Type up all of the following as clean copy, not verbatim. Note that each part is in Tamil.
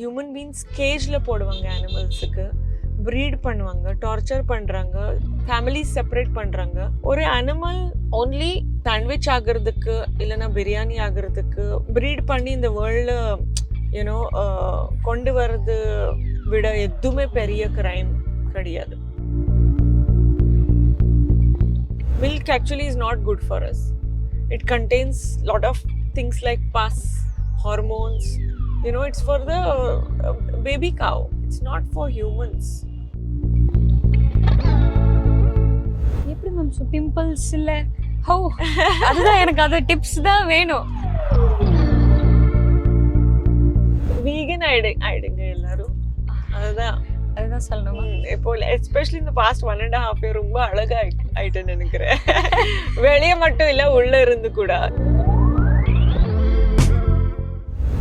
ஹியூமன் பீயிங்ஸ் கேஜ்ல போடுவாங்க அனிமல்ஸுக்கு, ப்ரீட் பண்ணுவாங்க, டார்ச்சர் பண்றாங்க, ஃபேமிலிஸ் செப்பரேட் பண்றாங்க. ஒரு அனிமல் ஒன்லி சாண்ட்விச் ஆகிறதுக்கு இல்லைன்னா பிரியாணி ஆகிறதுக்கு ப்ரீட் பண்ணி இந்த வேர்ல்ட்ல யூனோ கொண்டு வர்றது விட எதுவுமே பெரிய கிரைம் கிடையாது. Milk actually is not good for us. It contains lot of things like pus, hormones. You know, it's for the baby cow. It's not for humans. எப்படி மேம் பிம்பிள்ஸ் இல்ல ஹோ அதுதான் எனக்கு அது டிப்ஸ் தான் வேணும். வீகன் ஆயிடுங்க எல்லாரும். அதுதான் சொல்லணுமா? இப்போ எஸ்பெஷலி இந்த பாஸ்ட் 1.5 year ரொம்ப அழகா ஆயிட்டேன்னு நினைக்கிறேன். வெளியே மட்டும் இல்ல உள்ள இருந்து கூட.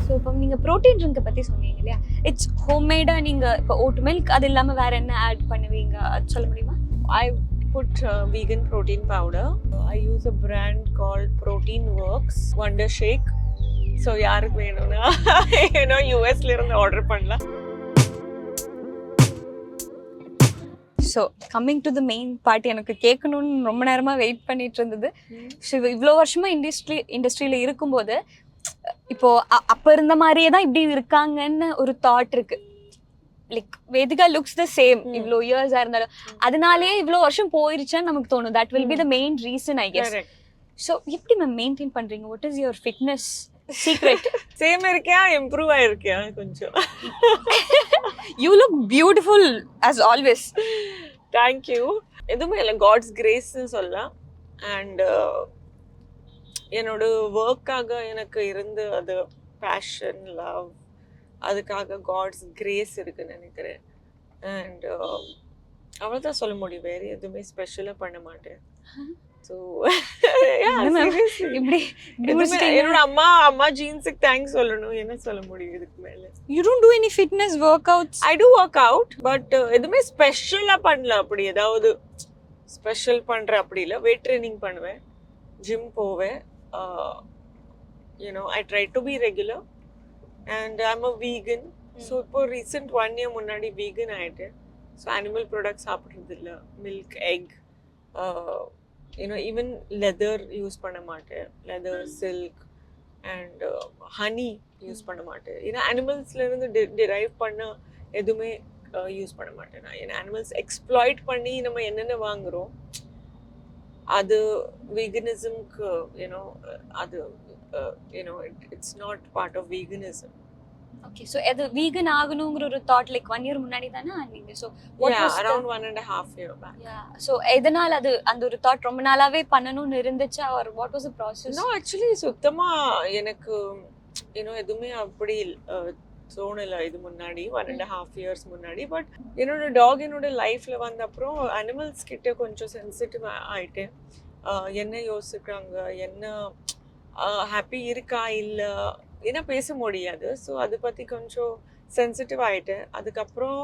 ஸோ இப்போ நீங்கள் ப்ரோட்டீன் ட்ரிங்கை பற்றி சொன்னீங்க இல்லையா, இட்ஸ் ஹோம்மேடாக நீங்கள் இப்போ ஓட் மில்க் அது இல்லாமல் வேறு என்ன ஆட் பண்ணுவீங்க அது சொல்ல முடியுமா? I put vegan protein powder. I use a brand called Protein Works Wonder Shake. So யாருக்கு வேணும்னா யூஎஸ்ல இருந்து ஆர்டர் பண்ணலாம். So coming to the main part, எனக்கு கேட்கணும்னு ரொம்ப நேரமாக வெயிட் பண்ணிட்டு இருந்தது. ஸோ இவ்வளோ வருஷமாக இண்டஸ்ட்ரியில் இருக்கும்போது இப்போ அப்போ இருந்த மாதிரியே தான் இப்படி இருக்காங்கன்னு ஒரு தாட் இருக்கு. Like Vedika looks the same இவ்வளோ இயர்ஸாக இருந்தாலும், அதனாலேயே இவ்வளோ வருஷம் போயிருச்சான்னு நமக்கு தோணும். That will be the main reason I guess. So எப்படி மேம் மெயின்டைன் பண்ணுறீங்க? What is your fitness secret? Same இருக்கியா, இம்ப்ரூவ் ஆயிருக்கியா கொஞ்சம்? You look beautiful as always. Thank you. எதுவுமே இல்லை, காட்ஸ் கிரேஸ்ன்னு சொல்லலாம். அண்ட் என்னோட ஒர்க்காக எனக்கு இருந்து அது பேஷன், லவ், அதுக்காக காட்ஸ் கிரேஸ் இருக்குன்னு நினைக்கிறேன். அண்ட் அவ்வளோதான் சொல்ல முடியும், வேறு எதுவுமே ஸ்பெஷலாக பண்ண மாட்டேன். ஸோ என்னோட அம்மா ஜீன்ஸுக்கு தேங்க்ஸ் சொல்லணும், என்ன சொல்ல முடியும் இதுக்கு மேலே? You don't to any fitness work outs? I to work out, but எதுவுமே ஸ்பெஷலாக பண்ணல. அப்படி ஏதாவது ஸ்பெஷல் பண்ணுற அப்படி இல்லை. வெயிட் ட்ரைனிங் பண்ணுவேன், ஜிம் போவேன். I try to be regular and I'm a vegan. So இப்போ recent 1 year முன்னாடி vegan ஆயிட்டேன். So animal products சாப்பிட்றது இல்லை, milk, egg, even leather use பண்ண மாட்டேன். leather, silk and honey use பண்ண மாட்டேன். அனிமல்ஸ்ல இருந்து டிரைவ் பண்ண எதுவுமே யூஸ் பண்ண மாட்டேன். நான் அனிமல்ஸ் எக்ஸ்ப்ளாய்ட் பண்ணி நம்ம என்னென்ன வாங்குறோம் அது veganismக்கு அது it's not part of veganism. Okay, so அது vegan ஆகணும்ங்கற ஒரு thought like 1 year முன்னாடி தான ஆனீங்க? So what was around 1.5 year back. Yeah, so எதனால அது அந்த ஒரு thought ரொம்ப நாளாவே பண்ணனும்னு இருந்துச்சா or what was the process? No, actually சுத்தமா எனக்கு எதுவுமே அப்படி தோணல இது முன்னாடி 1.5 years முன்னாடி. பட் என்னோட டாக் என்னோட லைஃப்ல வந்த அப்புறம் அனிமல்ஸ் கிட்ட கொஞ்சம் சென்சிட்டிவ் ஆயிட்டேன். என்ன யோசிக்கிறாங்க, என்ன ஹாப்பி இருக்கா இல்லை என்ன பேச முடியாது. ஸோ அதை பற்றி கொஞ்சம் சென்சிட்டிவ் ஆகிட்டேன். அதுக்கப்புறம்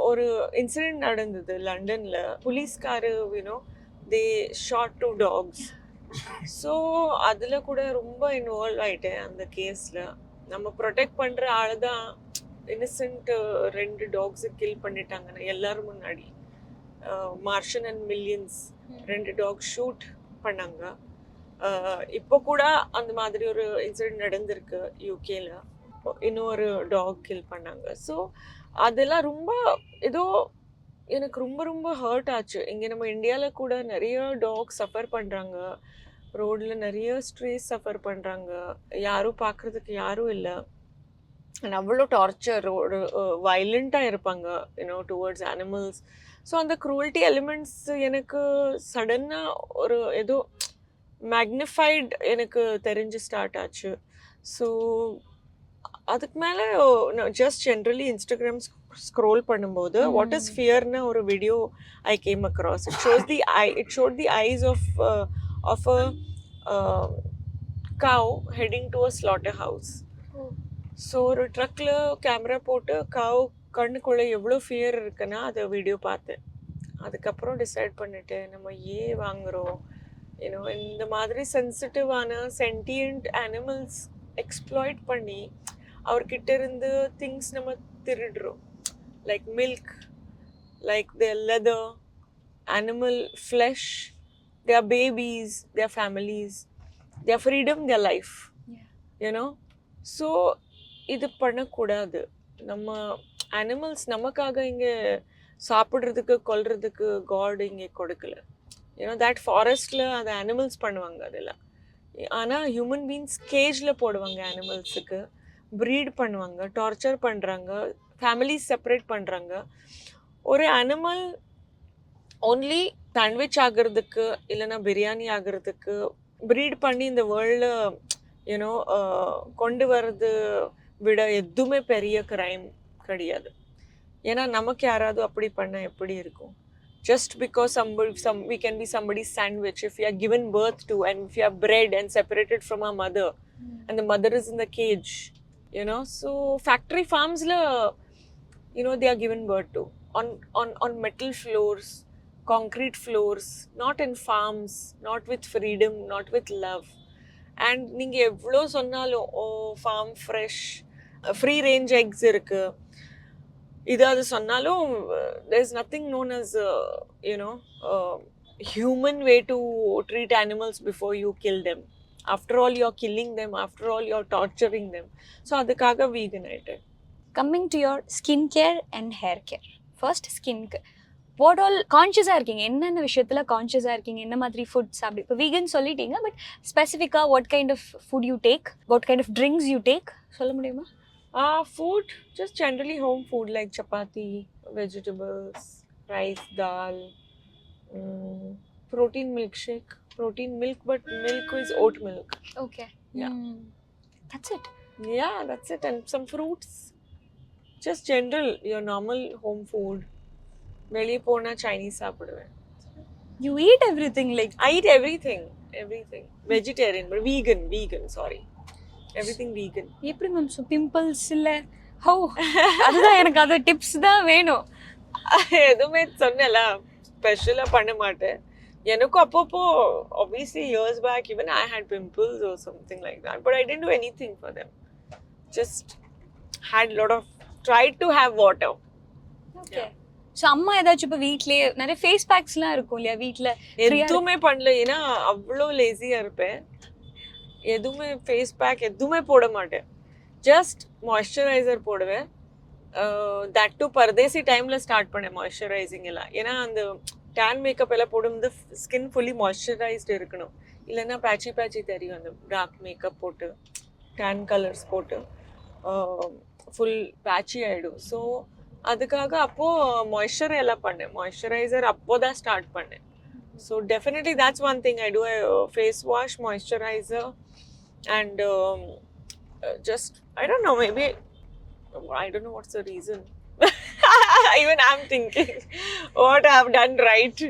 ஒரு இன்சிடெண்ட் நடந்தது லண்டனில். போலீஸ்காரு தே ஷாட் 2 dogs. ஸோ அதில் கூட ரொம்ப இன்வால்வ் ஆகிட்டேன் அந்த கேஸில். நம்ம ப்ரொடெக்ட் பண்ணுற ஆள் தான் இன்னசென்ட் 2 dogs கில் பண்ணிட்டாங்கன்னு எல்லாரும் முன்னாடி. Martian and millions 2 dogs shoot பண்ணாங்க. இப்போ கூட அந்த மாதிரி ஒரு இன்சிடென்ட் நடந்திருக்கு யூகேல. இன்னொரு டாக் கில் பண்ணாங்க. ஸோ அதெல்லாம் ரொம்ப ஏதோ எனக்கு ரொம்ப ரொம்ப ஹர்ட் ஆச்சு. இங்கே நம்ம இந்தியாவில் கூட நிறைய டாக் சஃபர் பண்ணுறாங்க, ரோடில் நிறைய ஸ்ட்ரீஸ் சஃபர் பண்ணுறாங்க, யாரும் பார்க்குறதுக்கு யாரும் இல்லை. அண்ட் அவ்வளோ டார்ச்சர், ஒரு வயலண்ட்டாக இருப்பாங்க டுவர்ட்ஸ் அனிமல்ஸ். ஸோ அந்த க்ரூவல்ட்டி எலிமெண்ட்ஸ் எனக்கு சடனாக ஒரு ஏதோ மேக்னிஃபைட் எனக்கு தெரிஞ்சு ஸ்டார்ட் ஆச்சு. ஸோ அதுக்கு மேலே ஜஸ்ட் ஜென்ரலி இன்ஸ்டாகிராம் ஸ்க்ரோல் பண்ணும்போது வாட் இஸ் ஃபியர்னு ஒரு video I came across. It showed the eyes of a cow heading to a slaughter house. So ஒரு ட்ரக்கில் கேமரா போட்டு கவ் கண்ணுக்குள்ளே எவ்வளோ ஃபியர் இருக்குன்னா அதை வீடியோ பார்த்தேன். அதுக்கப்புறம் டிசைட் பண்ணிட்டேன் நம்ம ஏன் வாங்குகிறோம், இந்த மாதிரி சென்சிட்டிவான சென்டியன்ட் அனிமல்ஸ் எக்ஸ்ப்ளாய்ட் பண்ணி அவர்கிட்ட இருந்து திங்ஸ் நம்ம திருடுறோம். Like milk, like their leather, animal flesh, their babies, their families, their freedom, their life, you know. So இது பண்ணக்கூடாது. நம்ம அனிமல்ஸ் நமக்காக இங்கே சாப்பிட்றதுக்கு கொல்றதுக்கு காட் இங்கே கொடுக்கல. யூனோ தட் ஃபாரஸ்டில் அதை அனிமல்ஸ் பண்ணுவாங்க அதெல்லாம். ஆனால் ஹியூமன் பீயிங்ஸ் கேஜில் போடுவாங்க அனிமல்ஸுக்கு, ப்ரீட் பண்ணுவாங்க, டார்ச்சர் பண்ணுறாங்க, ஃபேமிலிஸ் செப்பரேட் பண்ணுறாங்க. ஒரு அனிமல் ஓன்லி சாண்ட்விச் ஆகிறதுக்கு இல்லைன்னா பிரியாணி ஆகிறதுக்கு ப்ரீட் பண்ணி இந்த வேர்ல்டில் யூனோ கொண்டு வர்றது விட எதுவுமே பெரிய கிரைம் கிடையாது. ஏன்னா நமக்கு யாராவது அப்படி பண்ண எப்படி இருக்கும்? Just because we can be somebody's sandwich if we are given birth to, and if we are bred and separated from our mother, and the mother is in the cage, you know. So factory farms la, you know, they are given birth to on metal floors, concrete floors, not in farms, not with freedom, not with love. And நீங்க எவ்வளோ சொன்னாலும் oh farm fresh free range eggs இருக்கு இதாவது சொன்னாலும் there is nothing known as human way to treat animals before you kill them. After all, you're killing them. After all, you're torturing them. So அதுக்காக vegan ஆயிட்டேன். Coming to your skin care and hair care. First skin care. What all கான்ஷியஸாக இருக்கீங்க? என்னென்ன விஷயத்தில் கான்ஷியஸாக இருக்கீங்க? என்ன மாதிரி ஃபுட்ஸ் அப்படி? இப்போ வீகன் சொல்லிட்டீங்க, பட் ஸ்பெசிஃபிக்காக what kind of food you take, what kind of drinks you take சொல்ல முடியுமா? Food, just generally home food like chapati, vegetables, rice, dal, protein milkshake, protein milk, but milk is oat milk. Okay. Yeah. That's it. Yeah, that's it. And some fruits. Just general, your normal home food. வெளியே போனா சைனீஸ் சாப்பிடுவேன். You eat everything like I eat everything. Vegetarian, but vegan, sorry. Everything vegan. எப்படி மேம் பிம்பிள்ஸ் இல்லை ஹவு? அதுதான் எனக்கு அது டிப்ஸ் தான் வேணும். எதுவுமே சொன்னல ஸ்பெஷலாக பண்ண மாட்டேன். எனக்கும் அப்பப்போ obviously years back even I had pimples or something like that, but I didn't do anything for them. Just had tried to have water. Okay. So அம்மா ஏதாச்சும் இப்போ வீட்லேயே நிறைய ஃபேஸ் பேக்ஸ்லாம் இருக்கும் இல்லையா வீட்டில்? எதுவுமே பண்ணல, ஏன்னா அவ்வளோ லேசியாக இருப்பேன். எதுவுமே ஃபேஸ் பேக் எதுவுமே போட மாட்டேன். ஜஸ்ட் மாய்ஸ்சரைசர் போடுவேன். தட் டு பர்தேசி டைமில் ஸ்டார்ட் பண்ணேன் மாய்ஸ்சரைசிங் எல்லாம். ஏன்னா அந்த டேன் மேக்கப் எல்லாம் போடும்போது ஸ்கின் ஃபுல்லி மாய்ஸ்சரைஸ்டு இருக்கணும், இல்லைன்னா பேட்சி தெரியும். அந்த டார்க் மேக்கப் போட்டு டேன் கலர்ஸ் போட்டு ஃபுல் பேட்சி ஆகிடும். ஸோ அதுக்காக அப்போது மாய்ஸ்சர் எல்லாம் பண்ணேன். மாய்ஸ்சரைசர் அப்போ தான் ஸ்டார்ட் பண்ணேன். So definitely that's one thing I do. I face wash, moisturizer, and just I don't know, maybe I don't know what's the reason. Even I'm thinking what I have done right.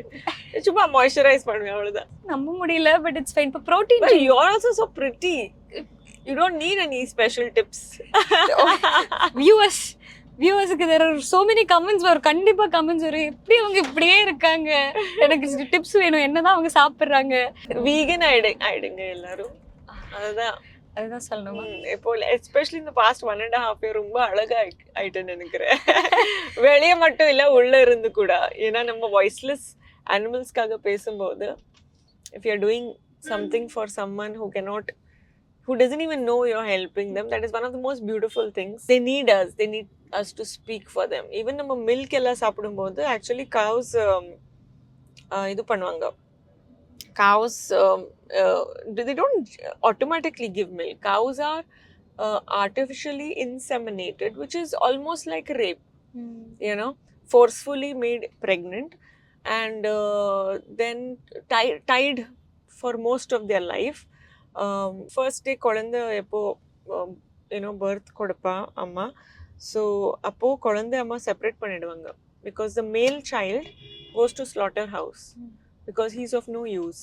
சும்மா moisturize பண்ணுவேன் அவ்வளவுதான். நம்ப முடியல, but it's fine. இப்போ protein. But you are also so pretty. You don't need any special tips. வியூவர்ஸுக்கு there are so many comments வரும். கண்டிப்பாக கமெண்ட்ஸ் வரும், எப்படி அவங்க இப்படியே இருக்காங்க, எனக்கு டிப்ஸ் வேணும், என்னதான் அவங்க சாப்பிட்றாங்க. வீகன் ஆயிடுங்க எல்லாரும். அதுதான் சொல்லணுமா? இப்போ எஸ்பெஷலி இந்த பாஸ்ட் 1.5 year ரொம்ப அழகா ஆயிட்டேன்னு நினைக்கிறேன். வெளியே மட்டும் இல்லை, உள்ள இருந்து கூட. ஏன்னா நம்ம வாய்ஸ்லெஸ் அனிமல்ஸ்க்காக பேசும்போது if you're doing something for someone who doesn't even know you're helping them, that is one of the most beautiful things. They need us to speak for them. Even நம்ம மில்க் எல்லாம் சாப்பிடும்போது ஆக்சுவலி cows இது பண்ணுவாங்க. Cows they don't automatically give milk. Cows are artificially inseminated, which is almost like rape. You know, forcefully made pregnant and then tied for most of their life. First day குழந்தை எப்போ பர்த் கொடுப்பா அம்மா. ஸோ அப்போது குழந்தை அம்மா செப்பரேட் பண்ணிடுவாங்க. பிகாஸ் த மேல் child goes to slaughter house because he's of no use.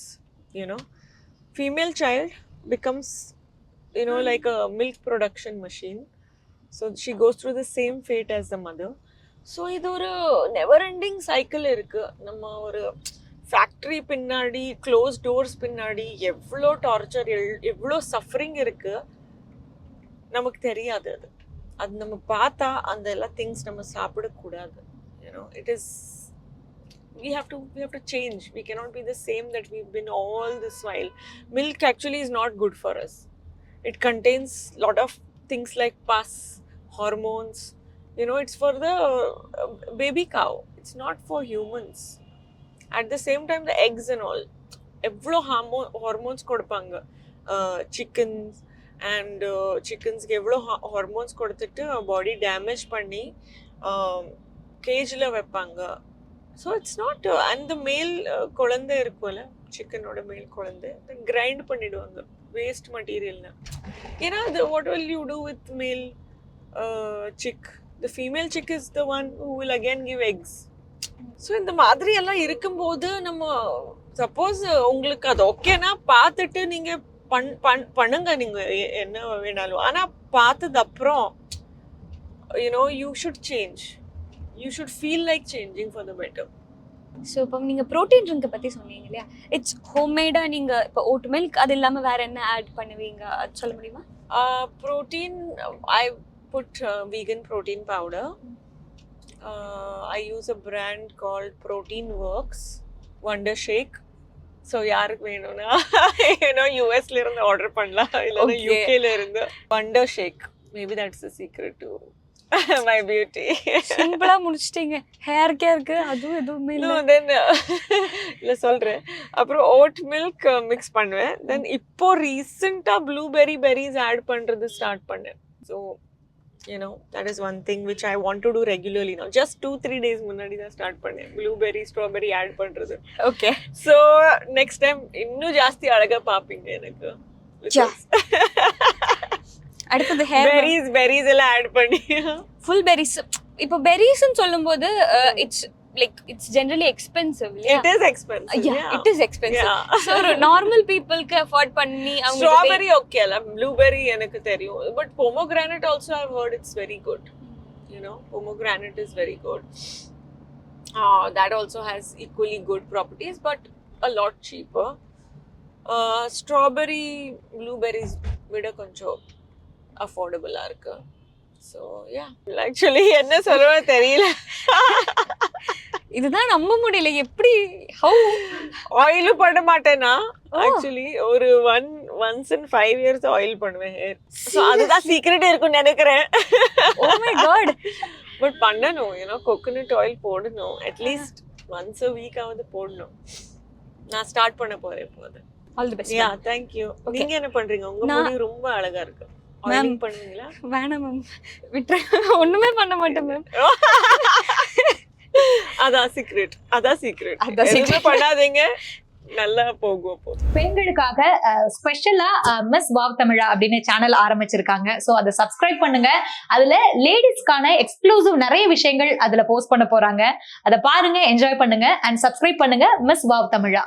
Female child becomes like a milk production machine. So she goes through the same fate as the mother. So இது ஒரு நெவர் எண்டிங் சைக்கிள் இருக்கு. நம்ம ஒரு ஃபேக்ட்ரி பின்னாடி, க்ளோஸ் டோர்ஸ் பின்னாடி எவ்வளோ டார்ச்சர், எவ்வளோ சஃபரிங் இருக்கு நமக்கு தெரியாது. அது அது நம்ம பார்த்தா அந்த எல்லா திங்ஸ் நம்ம சாப்பிடக்கூடாது. It is we have to change. We cannot be the same that we've been all this while. Milk actually is not good for us. It contains lot of things like pus, hormones. It's for the baby cow. It's not for humans. At the same time, the eggs and all, evlo hormones kodupanga. Chickens and chickens ke evlo hormones kodutittu body damage panni cage la veppanga. So it's not and the male குழந்தை இருக்கும்ல, சிக்கனோட மேல் குழந்தை, grind பண்ணிடுவாங்க waste material னா. ஏன்னா what will you do with male chick? The female chick is the one who will again give eggs. So இந்த மாதிரி எல்லாம் இருக்கும்போது நம்ம சப்போஸ் உங்களுக்கு அது ஓகேனா பார்த்துட்டு நீங்க பண்ணுங்க, நீங்க என்ன வேணாலும். ஆனா பார்த்தது அப்புறம் you should change. You should feel like changing for the better. So இப்போ நீங்கள் ப்ரோட்டீன் ட்ரிங்க்கை பற்றி சொன்னீங்க இல்லையா, இட்ஸ் ஹோம்மேடாக நீங்கள் இப்போ ஓட் மில்க் அது இல்லாமல் வேறு என்ன ஆட் பண்ணுவீங்க, அது சொல்ல முடியுமா? Protein, I put vegan protein powder. I use a brand called Protein Works, Wonder Shake. So யாருக்கு வேணும்னா யூஎஸ்ல இருந்து ஆர்டர் பண்ணலாம், இல்லைன்னா யூகேல இருந்து. Wonder Shake, maybe that's the secret to my beauty. சிம்பிளா முடிச்சிட்டீங்க. ஹேர் கேருக்கு அதுவும் எதுவுமே இல்ல. தென் இல்ல சொல்றேன். அப்புறம் ஓட் மில்க் மிக்ஸ் பண்ணுவேன். தென் இப்போ ரீசெண்டா ப்ளூபெர்ரி பெர்ரிஸ் ஆட் பண்றது ஸ்டார்ட் பண்ணேன். So that is one thing which I want to do regularly now. Just 2-3 days முன்னாடி தான் ஸ்டார்ட் பண்ணேன் ப்ளூபெர்ரி ஸ்ட்ராபெர்ரி ஆட் பண்றது. ஓகே. ஸோ நெக்ஸ்ட் டைம் இன்னும் ஜாஸ்தி அழகா பாப்பீங்க எனக்கு. அடுத்தது ஹேர் பெர்ரிஸ் எல்லாம் ஆட் பண்ணி ஃபுல் பெர்ரிஸ். இப்போ பெர்ரிஸ்னு சொல்லும்போது it's like it's generally expensive. It is expensive. Yeah, it is expensive. So normal peopleக்கு afford பண்ணி அவங்க strawberry okay la, blueberry எனக்கு தெரியும், but pomegranate also I've heard it's very good. Pomegranate is very good. That also has equally good properties but a lot cheaper. Strawberry blueberries விட கொஞ்சம் அஃபோர்டபுளா இருக்கு. ஸோ ஆக்சுவலி என்ன சொல்ல தெரியல, இதுதான் நம்ப முடியல. எப்படி ஹவு ஆயிலும் பண்ண மாட்டேனா ஆக்சுவலி ஒரு once in 5 years ஆயில் பண்ணுவேன் ஹேர். ஸோ அதுதான் சீக்ரெட் இருக்கும்னு நினைக்கிறேன். Oh my God. பட் பண்ணணும், கோகோனட் ஆயில் போடணும், அட்லீஸ்ட் once a week ஆவது போடணும். நான் ஸ்டார்ட் பண்ண போறேன் இப்போ. All the best. thank you. நீங்க என்ன பண்றீங்க? உங்க முடி ரொம்ப அழகா இருக்கு. மேம் பண்ணுவீங்களா? வேணாம் மேம், விட்டு ஒண்ணுமே பண்ண மாட்டேன் மேம். அதான் சீக்ரெட். எதுவுமே பண்ணாதீங்க, நல்லா போகும். பெண்களுக்காக ஸ்பெஷலா மிஸ் வாவ் தமிழா அப்படின்னு சேனல் ஆரம்பிச்சிருக்காங்க. சோ அதை சப்ஸ்கிரைப் பண்ணுங்க. அதுல லேடிஸ்க்கான எக்ஸ்க்ளூசிவ் நிறைய விஷயங்கள் அதுல போஸ்ட் பண்ண போறாங்க. அதை பாருங்க, என்ஜாய் பண்ணுங்க அண்ட் சப்ஸ்கிரைப் பண்ணுங்க மிஸ் வாவ் தமிழா.